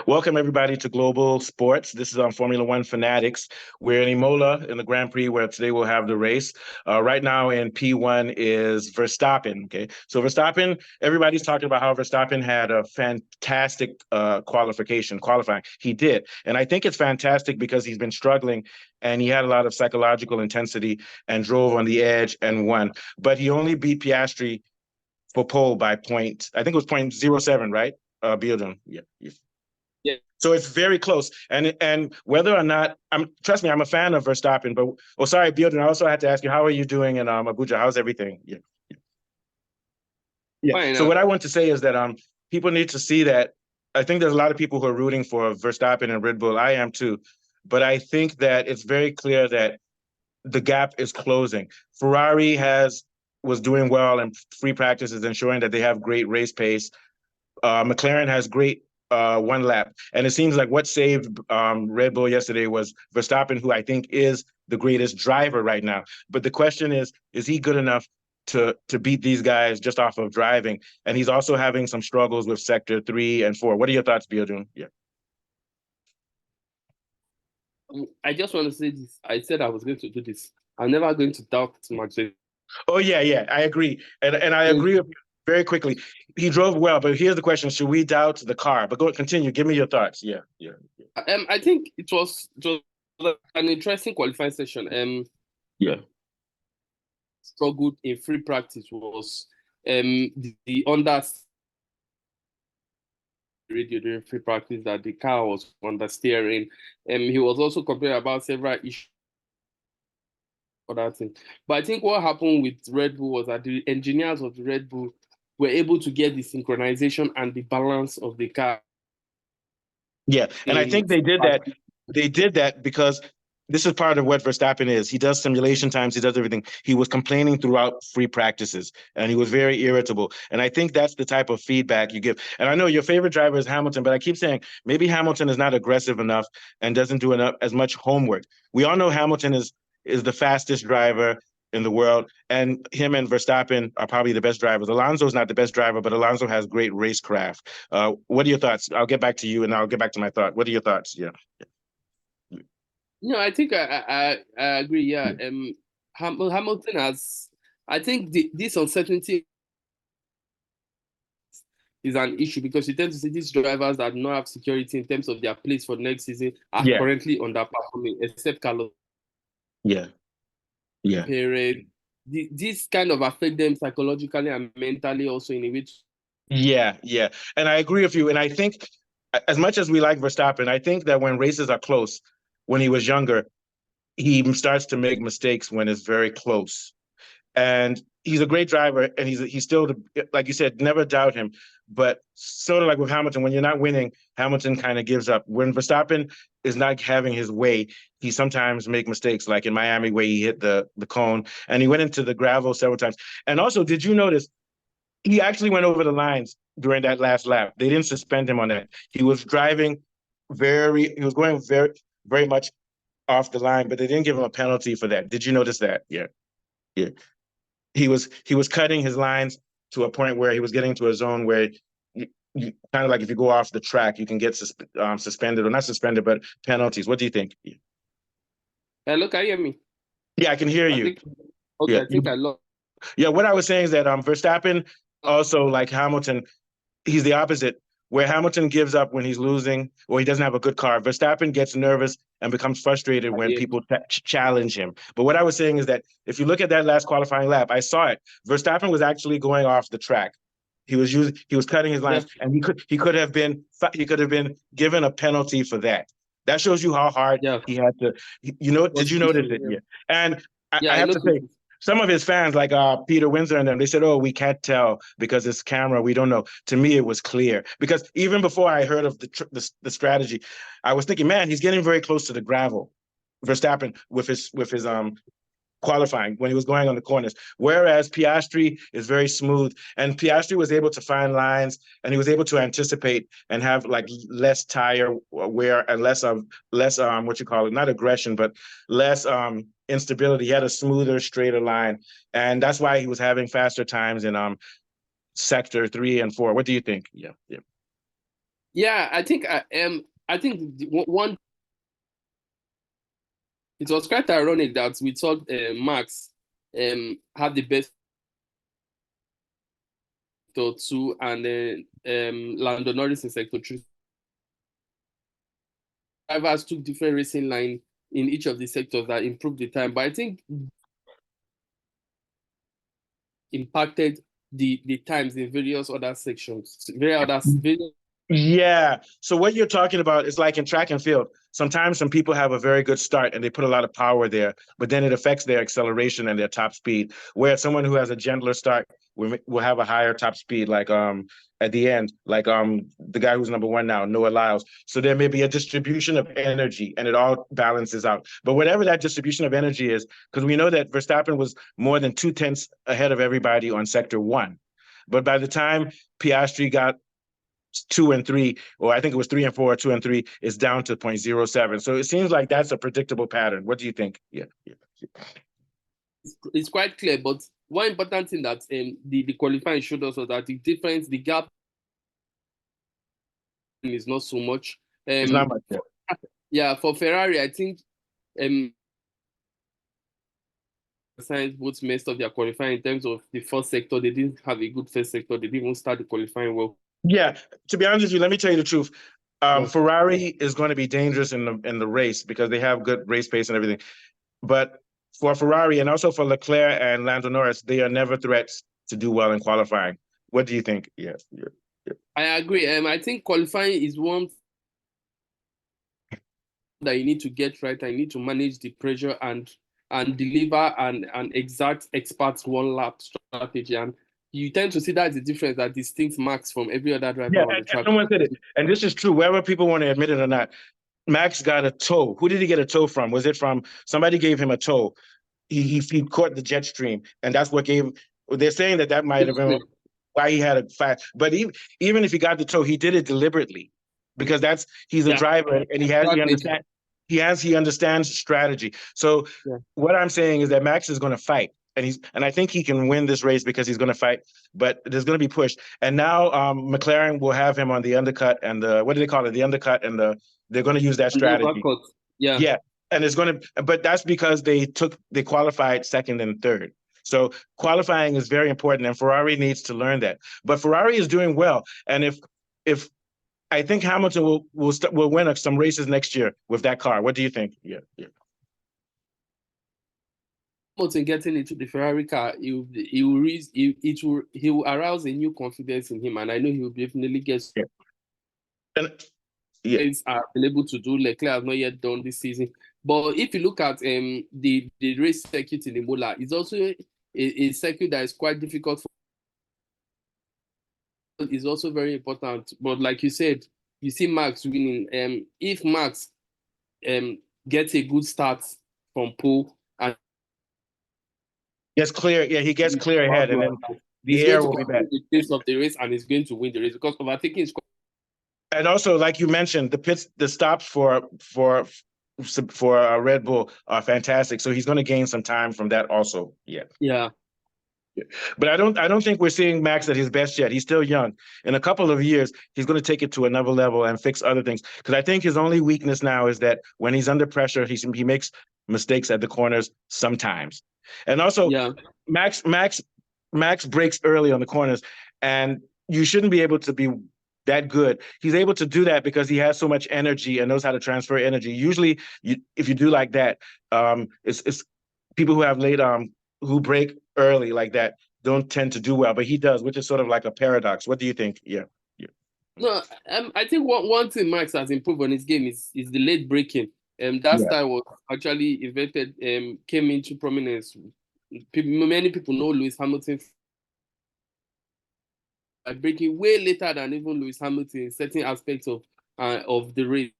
Welcome everybody to Global Sports. This is on Formula One Fanatics. We're in Imola in the Grand Prix where today we'll have the race. Right now in P1 is Verstappen. Okay, so Verstappen. Everybody's talking about how Verstappen had a fantastic qualifying. He did, and I think it's fantastic because he's been struggling and he had a lot of psychological intensity and drove on the edge and won. But he only beat Piastri for pole by point. I think it was 0.07, right? Bielden. Yeah. Yeah, So it's very close. And whether or not trust me, I'm a fan of Verstappen, but sorry, Bielden, I also had to ask you, how are you doing in Abuja? How's everything? Yeah. Yeah. fine. So what I want to say is that people need to see that I think there's a lot of people who are rooting for Verstappen and Red Bull. I am too. But I think that it's very clear that the gap is closing. Ferrari was doing well in free practices, ensuring that they have great race pace. McLaren has great one lap. And it seems like what saved Red Bull yesterday was Verstappen, who I think is the greatest driver right now. But the question is he good enough to beat these guys just off of driving? And he's also having some struggles with sector 3 and 4. What are your thoughts, Biodun? Yeah. I just want to say this. I said I was going to do this. I'm never going to doubt Max. Oh, yeah, I agree. And I agree with you very quickly. He drove well, but here's the question. Should we doubt the car? But continue. Give me your thoughts. Yeah. I think it was an interesting qualifying session. Yeah. Struggled in free practice was the under radio during free practice that the car was understeering. He was also complaining about several issues for that thing. But I think what happened with Red Bull was that the engineers of the Red Bull were able to get the synchronization and the balance of the car. Yeah, and I think they did that. They did that because this is part of what Verstappen is. He does simulation times. He does everything. He was complaining throughout free practices, and he was very irritable. And I think that's the type of feedback you give. And I know your favorite driver is Hamilton, but I keep saying maybe Hamilton is not aggressive enough and doesn't do enough as much homework. We all know Hamilton is the fastest driver in the world, and him and Verstappen are probably the best drivers. Alonso's not the best driver, but Alonso has great racecraft. What are your thoughts? I'll get back to you, and I'll get back to my thought. What are your thoughts? Yeah. I think I agree. Yeah, Hamilton has. I think this uncertainty is an issue because you tend to see these drivers that do not have security in terms of their place for next season are currently underperforming, except Carlos. Yeah. Period. This kind of affect them psychologically and mentally also in a way. Yeah. And I agree with you. And I think as much as we like Verstappen, I think that when races are close, when he was younger, he starts to make mistakes when it's very close. And he's a great driver, and he's still, like you said, never doubt him. But sort of like with Hamilton, when you're not winning, Hamilton kind of gives up. When Verstappen is not having his way, he sometimes make mistakes, like in Miami where he hit the cone, and he went into the gravel several times. And also, did you notice he actually went over the lines during that last lap? They didn't suspend him on that. He was driving he was going very, very much off the line, but they didn't give him a penalty for that. Did you notice that? Yeah. He was cutting his lines to a point where he was getting to a zone where you kind of like if you go off the track, you can get suspended, or not suspended, but penalties. What do you think? Hello, can you hear me? Yeah, I can hear you. I think I lost. Yeah, what I was saying is that Verstappen also, like Hamilton, he's the opposite. Where Hamilton gives up when he's losing or he doesn't have a good car, Verstappen gets nervous and becomes frustrated when people challenge him. But what I was saying is that if you look at that last qualifying lap, I saw it. Verstappen was actually going off the track. He was cutting his lines, and he could have been given a penalty for that. That shows you how hard he had to. Did you notice it? Yeah. And I have to say, some of his fans, like Peter Windsor and them, they said, "Oh, we can't tell because it's camera. We don't know." To me, it was clear because even before I heard of the strategy, I was thinking, man, he's getting very close to the gravel. Verstappen with his qualifying when he was going on the corners, whereas Piastri is very smooth, and Piastri was able to find lines, and he was able to anticipate and have like less tire wear and less what you call it, not aggression, but less instability. He had a smoother, straighter line, and that's why he was having faster times in sector 3 and 4. What do you think? Yeah. Yeah, I think one. It was quite ironic that we thought Max had the best sector 2 and then Lando Norris in sector 3. Drivers took different racing line in each of the sectors that improved the time, but I think impacted the times in various other sections, various. Yeah. So what you're talking about is like in track and field. Sometimes some people have a very good start and they put a lot of power there, but then it affects their acceleration and their top speed. Where someone who has a gentler start will have a higher top speed, like at the end, like the guy who's number 1 now, Noah Lyles. So there may be a distribution of energy and it all balances out. But whatever that distribution of energy is, because we know that Verstappen was more than 2/10 ahead of everybody on sector 1. But by the time Piastri got 2 and 3, or I think it was 3 and 4, 2 and 3, is down to 0.07. So it seems like that's a predictable pattern. What do you think? Yeah. It's quite clear, but one important thing that the qualifying showed us was that the gap is not so much. It's not much. Yeah, for Ferrari, I think Science both messed up their qualifying in terms of the first sector. They didn't have a good first sector. They didn't even start the qualifying well. Yeah, to be honest with you, let me tell you the truth. Ferrari is going to be dangerous in the race because they have good race pace and everything. But for Ferrari and also for Leclerc and Lando Norris, they are never threats to do well in qualifying. What do you think? Yeah. I agree. I think qualifying is one that you need to get right. I need to manage the pressure and deliver an exact expert's one lap strategy. And you tend to see that's the difference that distinct Max from every other driver on the track. Someone said it, and this is true, whether people want to admit it or not. Max got a tow. Who did he get a tow from? Was it from somebody gave him a tow? He caught the jet stream, and that's what gave. They're saying that might have been why he had a fast. But even if he got the tow, he did it deliberately because he's a driver and he understands strategy. So what I'm saying is that Max is going to fight. And I think he can win this race because he's going to fight, but there's going to be push. And now McLaren will have him on the undercut and what do they call it? The undercut and they're going to use that strategy. Yeah. And but that's because they qualified second and third. So qualifying is very important, and Ferrari needs to learn that. But Ferrari is doing well, and if I think Hamilton will win some races next year with that car. What do you think? Yeah. Hamilton getting into the Ferrari car, he will arouse a new confidence in him, and I know he will definitely get. Are able to do. Leclerc has not yet done this season. But if you look at the race circuit in Imola, it's also a circuit that is quite difficult. It's also very important. But like you said, you see Max winning. If Max gets a good start from pole and gets clear, he gets clear ahead, and then the air will be back. The pace of the race, and he's going to win the race because overtaking is. And also, like you mentioned, the stops for Red Bull are fantastic. So he's going to gain some time from that also. Yeah. But I don't think we're seeing Max at his best yet. He's still young. In a couple of years, he's going to take it to another level and fix other things. Because I think his only weakness now is that when he's under pressure, he makes mistakes at the corners sometimes. And also, Max breaks early on the corners, and you shouldn't be able to be that good. He's able to do that because he has so much energy and knows how to transfer energy. Usually, if you do like that, it's people who have late who break early like that don't tend to do well, but he does, which is sort of like a paradox. What do you think? Yeah. No, I think one thing Max has improved on his game is the late breaking. That style was actually invented, came into prominence. Many people know Lewis Hamilton breaking way later than even Lewis Hamilton in certain aspects of the race.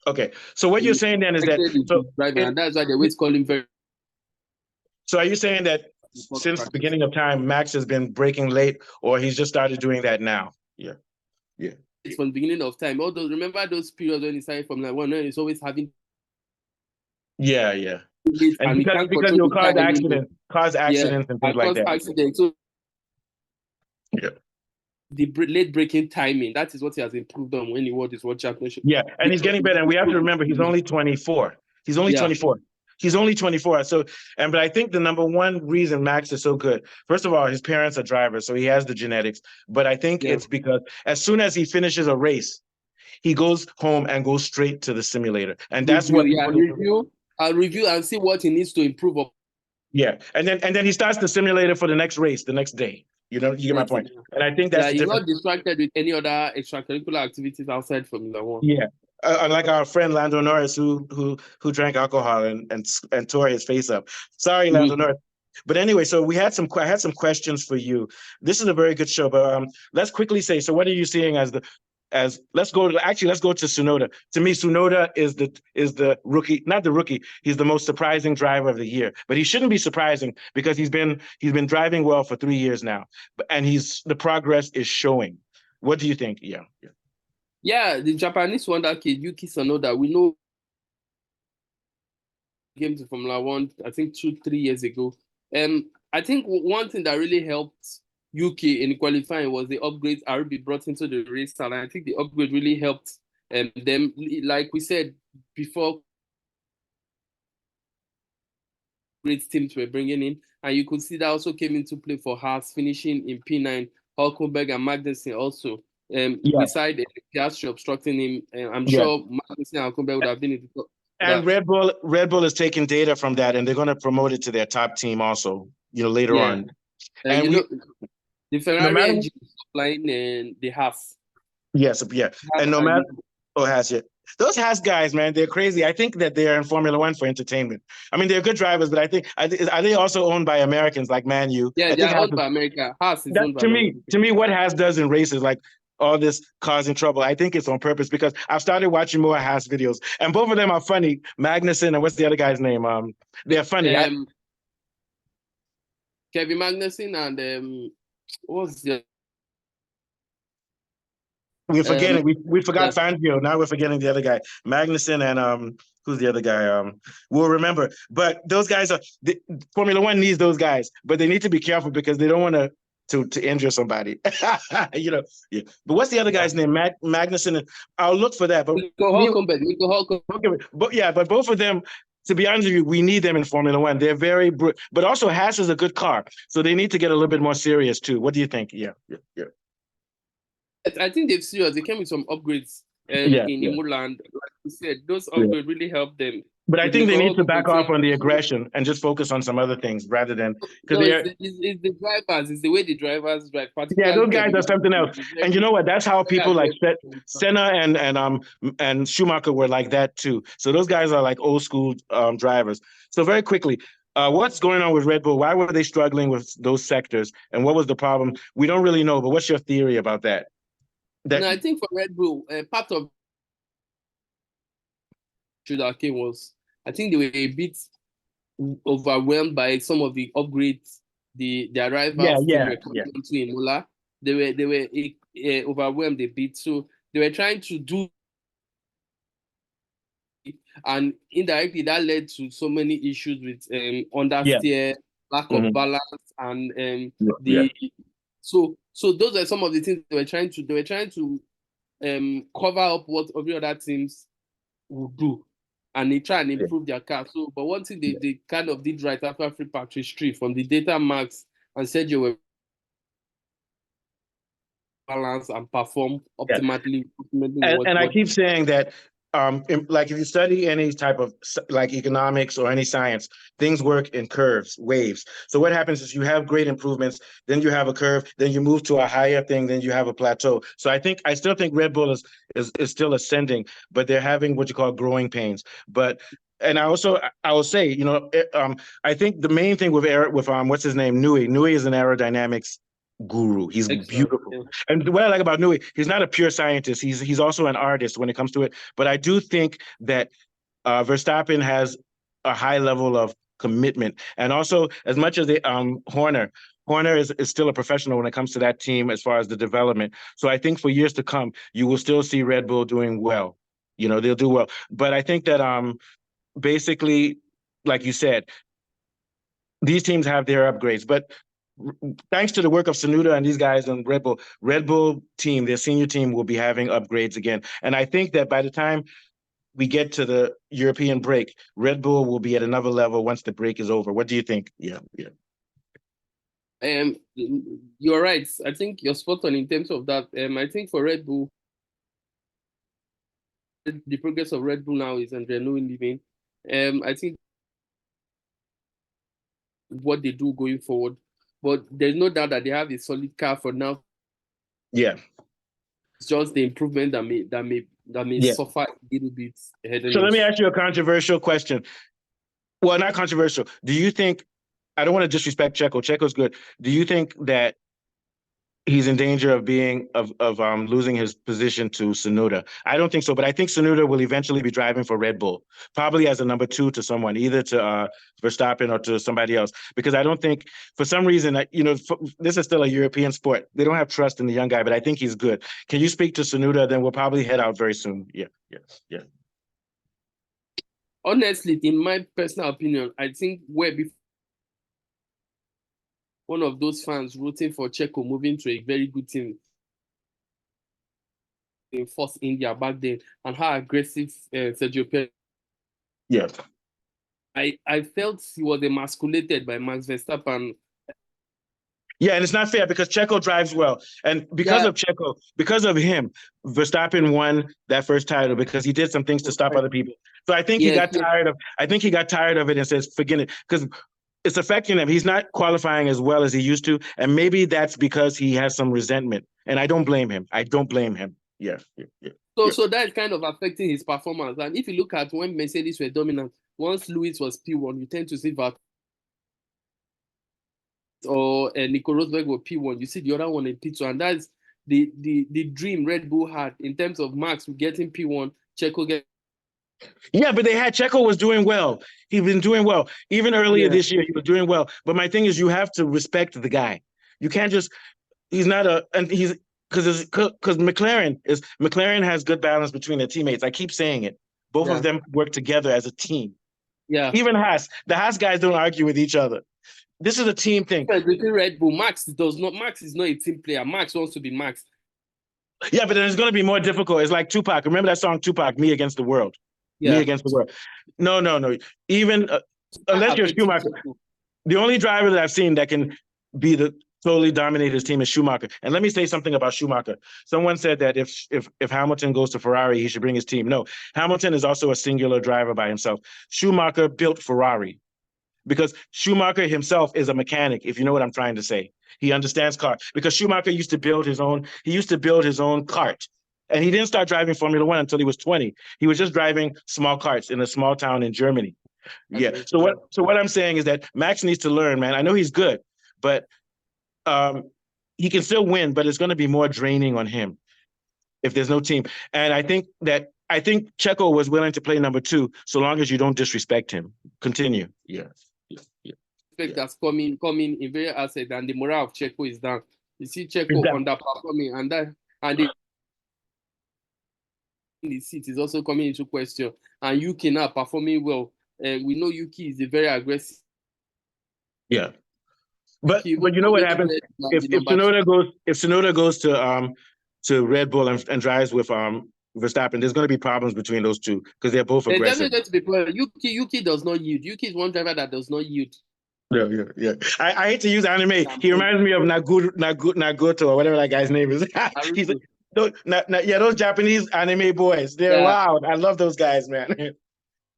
Okay, so what you're saying then is that and that's why they always call him very. So are you saying that since the beginning of time, Max has been breaking late, or he's just started doing that now? Yeah. It's from the beginning of time. Although remember those periods when he started from like 1, when he's always having. Yeah. And because you'll cause accidents and things like that. Accidents. So the late breaking timing. That is what he has improved on when he won this World Championship. Yeah, and he's getting better. And we have to remember he's only 24. He's only 24. He's only 24. So, but I think the number one reason Max is so good, first of all, his parents are drivers, so he has the genetics. But I think it's because as soon as he finishes a race, he goes home and goes straight to the simulator. And that's what I'll review and see what he needs to improve on. Yeah. And then he starts the simulator for the next race, the next day. You get my point. And I think that's he's not distracted with any other extracurricular activities outside Formula One. Yeah. Like our friend Lando Norris, who drank alcohol and tore his face up. Sorry, Lando Norris. But anyway, so I had some questions for you. This is a very good show, but let's quickly say, so what are you seeing let's go to Tsunoda. To me, Tsunoda is the rookie, not the rookie. He's the most surprising driver of the year, but he shouldn't be surprising because he's been driving well for 3 years now, and the progress is showing. What do you think? Yeah, the Japanese wonder kid Yuki Tsunoda. We know came to Formula One, I think 2-3 years ago. I think one thing that really helped Yuki in qualifying was the upgrades RB brought into the race, and I think the upgrade really helped them. Like we said before, great teams were bringing in, and you could see that also came into play for Haas, finishing in P9. Hulkenberg and Magnussen also. Beside Piastri obstructing him, I'm sure Magnussen and Hulkenberg would have been in the top. And Red Bull is taking data from that, and they're going to promote it to their top team also. Later on. And the Ferrari engine is supplying the Haas. Yes, yeah. And no matter Haas, yeah. Those Haas guys, man, they're crazy. I think that they're in Formula One for entertainment. I mean, they're good drivers, but I think are they also owned by Americans like Man U? Yeah, they're owned by America. Haas is owned by America. To me, what Haas does in races, like all this causing trouble, I think it's on purpose because I've started watching more Haas videos, and both of them are funny. Magnussen and what's the other guy's name? They're funny. Kevin Magnussen and what's the? We're forgetting. We forgot Fangio. Now we're forgetting the other guy, Magnussen, and who's the other guy? We'll remember. But those guys Formula One needs those guys, but they need to be careful because they don't want to injure somebody. Yeah. But what's the other guy's name? Magnussen. I'll look for that. But but both of them. To be honest with you, we need them in Formula One. They're very, but also Haas is a good car, so they need to get a little bit more serious too. What do you think? Yeah. I think they've serious. They came with some upgrades in Imola, and like you said, those upgrades really helped them. But I think they need to back off on the aggression and just focus on some other things rather than because it's the drivers, it's the way the drivers drive. Yeah, those guys are something else. And you know what? That's how people like Senna and Schumacher were like that too. So those guys are like old school drivers. So very quickly, what's going on with Red Bull? Why were they struggling with those sectors? And what was the problem? We don't really know, but what's your theory about that? I think for Red Bull, part of that came was I think they were a bit overwhelmed by some of the upgrades their rivals were coming into Imola. They were overwhelmed a bit, so they were trying to do, and indirectly that led to so many issues with understeer, lack of balance, and So those are some of the things they were trying to cover up what every other teams would do, and they try and improve their car. So, but one thing they kind of did right after free practice 3 from the data Max and Sergio were balance and perform optimally. And I keep saying that like if you study any type of like economics or any science, things work in curves, waves. So what happens is you have great improvements, then you have a curve, then you move to a higher thing, then you have a plateau. So I still think Red Bull is still ascending, but they're having what you call growing pains. And I will say, I think the main thing with what's his name, Nui is an aerodynamics guru. He's beautiful. Yeah. And what I like about Nui, he's not a pure scientist. He's also an artist when it comes to it. But I do think that Verstappen has a high level of commitment. And also, as much as Horner is still a professional when it comes to that team as far as the development. So I think for years to come, you will still see Red Bull doing well. They'll do well. But I think that basically, like you said, these teams have their upgrades. But thanks to the work of Tsunoda and these guys on Red Bull team, their senior team will be having upgrades again. And I think that by the time we get to the European break, Red Bull will be at another level once the break is over. What do you think? Yeah. You're right. I think you're spot on in terms of that. I think for Red Bull, the progress of Red Bull now is under new living. I think what they do going forward, but there's no doubt that they have a solid car for now. Yeah. It's just the improvement that may suffer a little bit ahead. So let me ask you a controversial question. Well, not controversial. Do you think, I don't want to disrespect Checo. Checo's good. Do you think that he's in danger of losing his position to Tsunoda? I don't think so, but I think Tsunoda will eventually be driving for Red Bull, probably as a number 2 to someone, either to Verstappen or to somebody else. Because I don't think, for some reason, this is still a European sport. They don't have trust in the young guy, but I think he's good. Can you speak to Tsunoda? Then we'll probably head out very soon. Yeah. Honestly, in my personal opinion, I think one of those fans rooting for Checo moving to a very good team in Force India back then, and how aggressive Sergio Perez. Yeah. I felt he was emasculated by Max Verstappen. Yeah, and it's not fair because Checo drives well. And because of Checo, because of him, Verstappen won that first title because he did some things to stop other people. So I think he got tired of it and says, forget it. Because it's affecting him. He's not qualifying as well as he used to. And maybe that's because he has some resentment. And I don't blame him. Yeah. So that's kind of affecting his performance. And if you look at when Mercedes were dominant, once Lewis was P1, you tend to see that, or Nico Rosberg were P1, you see the other one in P2. And that's the dream Red Bull had in terms of Max getting P1, Checo getting. Yeah, but Checo was doing well. He's been doing well. Even earlier this year, he was doing well. But my thing is, you have to respect the guy. You can't just, because McLaren has good balance between their teammates. I keep saying it. Both of them work together as a team. Yeah. Even the Haas guys don't argue with each other. This is a team thing. Between Red Bull, Max is not a team player. Max wants to be Max. Yeah, but then it's going to be more difficult. It's like Tupac. Remember that song, Tupac, Me Against the World? Me Against the World. No. Even unless you're Schumacher, the only driver that I've seen that can totally dominate his team is Schumacher. And let me say something about Schumacher. Someone said that if Hamilton goes to Ferrari, he should bring his team. No, Hamilton is also a singular driver by himself. Schumacher built Ferrari because Schumacher himself is a mechanic, if you know what I'm trying to say. He understands cars because Schumacher used to build his own kart. And he didn't start driving Formula One until he was 20. He was just driving small karts in a small town in Germany. Yeah. So what I'm saying is that Max needs to learn, man. I know he's good, but he can still win, but it's going to be more draining on him if there's no team. And I think Checo was willing to play number 2, so long as you don't disrespect him. Continue. Yeah. That's coming in very asset, and the morale of Checo is down. You see Checo underperforming, and the seat is also coming into question. And Yuki now performing well. We know Yuki is a very aggressive. Yeah. But you know what happens if Tsunoda goes to Red Bull and drives with Verstappen, there's going to be problems between those two because they're both aggressive. Yuki does not yield. Yuki is one driver that does not yield. Yeah. I hate to use anime. He reminds me of Nagoto or whatever that guy's name is. Those Japanese anime boys. They're loud. I love those guys, man.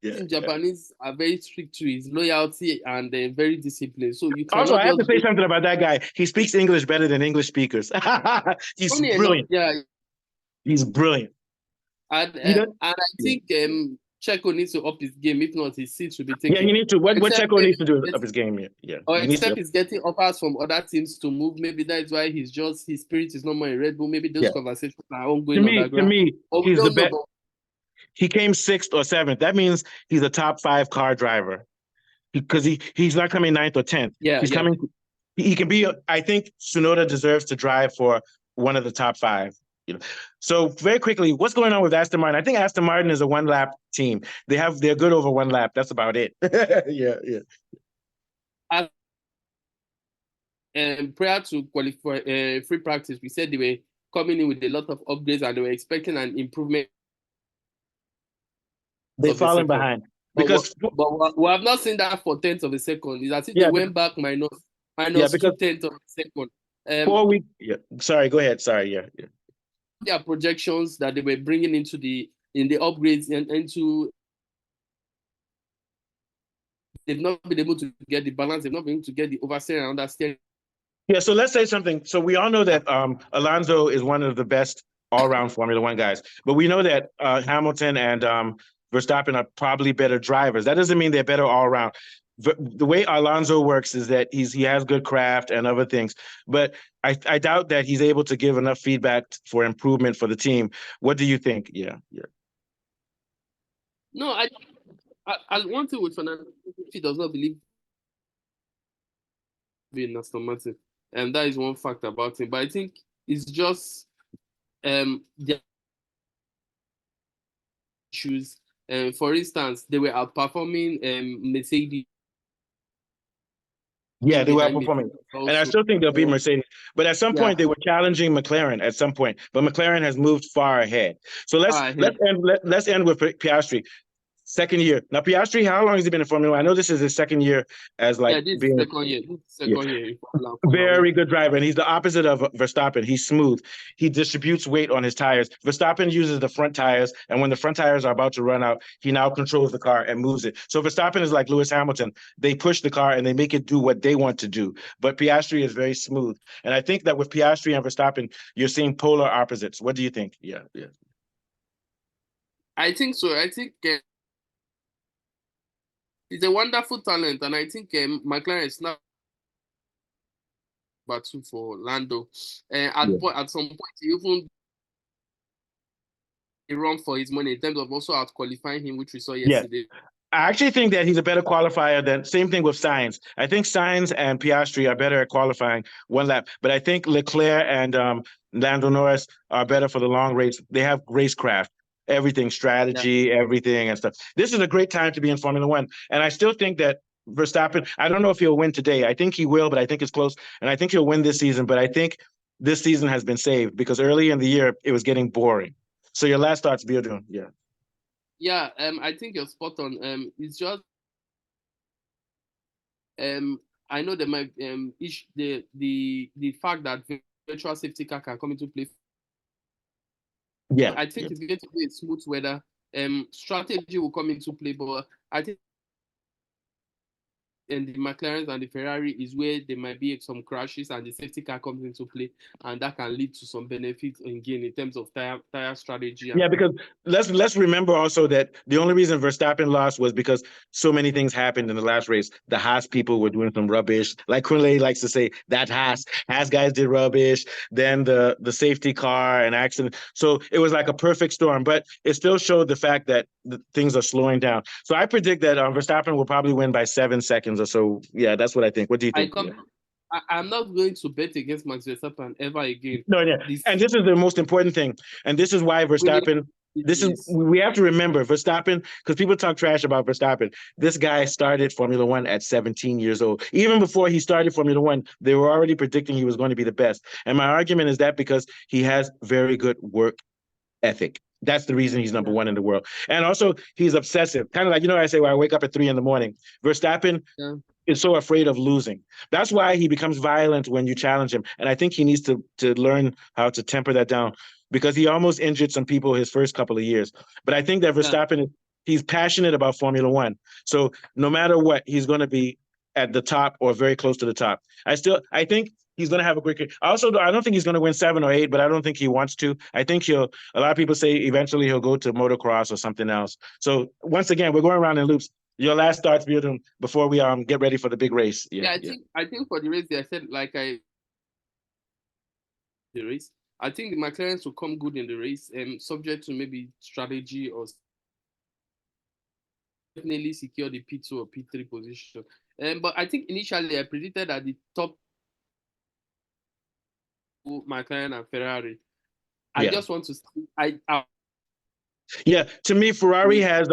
Japanese are very strict to his loyalty and they're very disciplined. So you also, I have to say something about that guy. He speaks English better than English speakers. He's brilliant. He's brilliant. And I think Checo needs to up his game. If not, his seat should be taken. Yeah, he needs to. What Checo needs to do is up his game. Yeah. Or except he's getting offers from other teams to move. Maybe that's why his spirit is no more in Red Bull. Maybe those conversations are ongoing. To me, he's the best. He came 6th or 7th. That means he's a top 5 car driver because he's not coming 9th or 10th. He's coming. He can be. I think Tsunoda deserves to drive for one of the top 5. So very quickly, what's going on with Aston Martin? I think Aston Martin is a 1-lap team. They're good over 1 lap. That's about it. Yeah. prior to qualify free practice, we said they were coming in with a lot of upgrades and they were expecting an improvement. They've fallen behind because but we have not seen that for tenths of a second. It's as if they went back minus yeah, 2/10 of a second. 4 weeks. Yeah, sorry, go ahead. Sorry, yeah. Their projections that they were bringing in the upgrades and into, they've not been able to get the balance. They've not been able to get the oversteering and understeering. Yeah, so let's say something. So we all know that Alonso is one of the best all-round Formula One guys, but we know that Hamilton and Verstappen are probably better drivers. That doesn't mean they're better all-around. The way Alonso works is that he has good craft and other things, but I doubt that he's able to give enough feedback for improvement for the team. What do you think? Yeah. No, I one thing with Fernando, he does not believe in Aston Martin, and that is one fact about him. But I think it's just the issues. For instance, they were outperforming Mercedes. Yeah, they were outperforming, and I still think they'll beat Mercedes. But at some point, they were challenging McLaren. At some point, but McLaren has moved far ahead. So let's end with Piastri. Second year. Now, Piastri, how long has he been in Formula One? I know this is his second year as being second year. Very good driver, and he's the opposite of Verstappen. He's smooth. He distributes weight on his tires. Verstappen uses the front tires, and when the front tires are about to run out, he now controls the car and moves it. So Verstappen is like Lewis Hamilton. They push the car and they make it do what they want to do. But Piastri is very smooth. And I think that with Piastri and Verstappen, you're seeing polar opposites. What do you think? Yeah. I think so. I think he's a wonderful talent, and I think McLaren is not battle for Lando. At some point, he even run for his money in terms of also out qualifying him, which we saw yesterday. Yeah. I actually think that he's a better qualifier than same thing with Sainz. I think Sainz and Piastri are better at qualifying one lap, but I think Leclerc and Lando Norris are better for the long race. They have racecraft. Everything, strategy, everything and stuff. This is a great time to be in Formula One. And I still think that Verstappen, I don't know if he'll win today. I think he will, but I think it's close. And I think he'll win this season. But I think this season has been saved because early in the year, it was getting boring. So your last thoughts, Biodun. Yeah. Yeah, I think you're spot on. It's just, I know there might the fact that virtual safety car can come into play. Yeah, I think it's going to be a smooth weather. Strategy will come into play, but I think and the McLarens and the Ferrari is where there might be some crashes and the safety car comes into play, and that can lead to some benefits in gain in terms of tire strategy. Yeah, because let's remember also that the only reason Verstappen lost was because so many things happened in the last race. The Haas people were doing some rubbish. Like Kunle likes to say, that Haas guys did rubbish. Then the safety car and accident. So it was like a perfect storm, but it still showed the fact that things are slowing down. So I predict that Verstappen will probably win by 7 seconds or so. Yeah, that's what I think. What do you think? I'm not going to bet against Max Verstappen ever again. No, yeah. And this is the most important thing. And this is why Verstappen, we have to remember Verstappen, because people talk trash about Verstappen. This guy started Formula One at 17 years old. Even before he started Formula One, they were already predicting he was going to be the best. And my argument is that because he has very good work ethic. That's the reason he's number one in the world. And also, he's obsessive. Kind of like, I say, I wake up at 3 a.m. Verstappen is so afraid of losing. That's why he becomes violent when you challenge him. And I think he needs to learn how to temper that down, because he almost injured some people his first couple of years. But I think that Verstappen, he's passionate about Formula One. So no matter what, he's going to be at the top or very close to the top. I think he's going to have a great career. Also, I don't think he's going to win 7 or 8, but I don't think he wants to. I think a lot of people say eventually he'll go to motocross or something else. So once again, we're going around in loops. Your last thoughts, Biodun, before we get ready for the big race. I think for the race, I said the race. I think the McLarens will come good in the race, subject to maybe strategy or definitely secure the P2 or P3 position. But I think initially I predicted that the top McLaren and Ferrari. I just want to see. To me, Ferrari has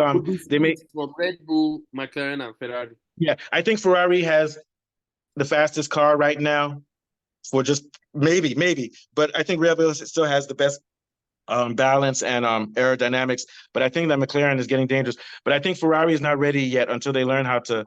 they make from Red Bull, McLaren, and Ferrari. Yeah, I think Ferrari has the fastest car right now. for just maybe. But I think Red Bull still has the best balance and aerodynamics. But I think that McLaren is getting dangerous. But I think Ferrari is not ready yet until they learn how to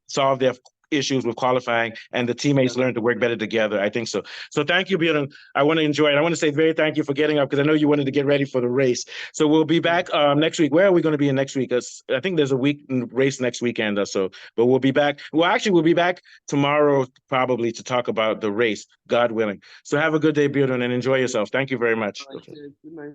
solve their issues with qualifying and the teammates learn to work better together. I think so. So thank you, Bjorn. I want to enjoy it. I want to say very thank you for getting up because I know you wanted to get ready for the race. So we'll be back next week. Where are we going to be in next week? I think there's a race next weekend or so, but we'll be back. Well, actually, we'll be back tomorrow probably to talk about the race, God willing. So have a good day, Bjorn, and enjoy yourself. Thank you very much. All right, cheers. Good night.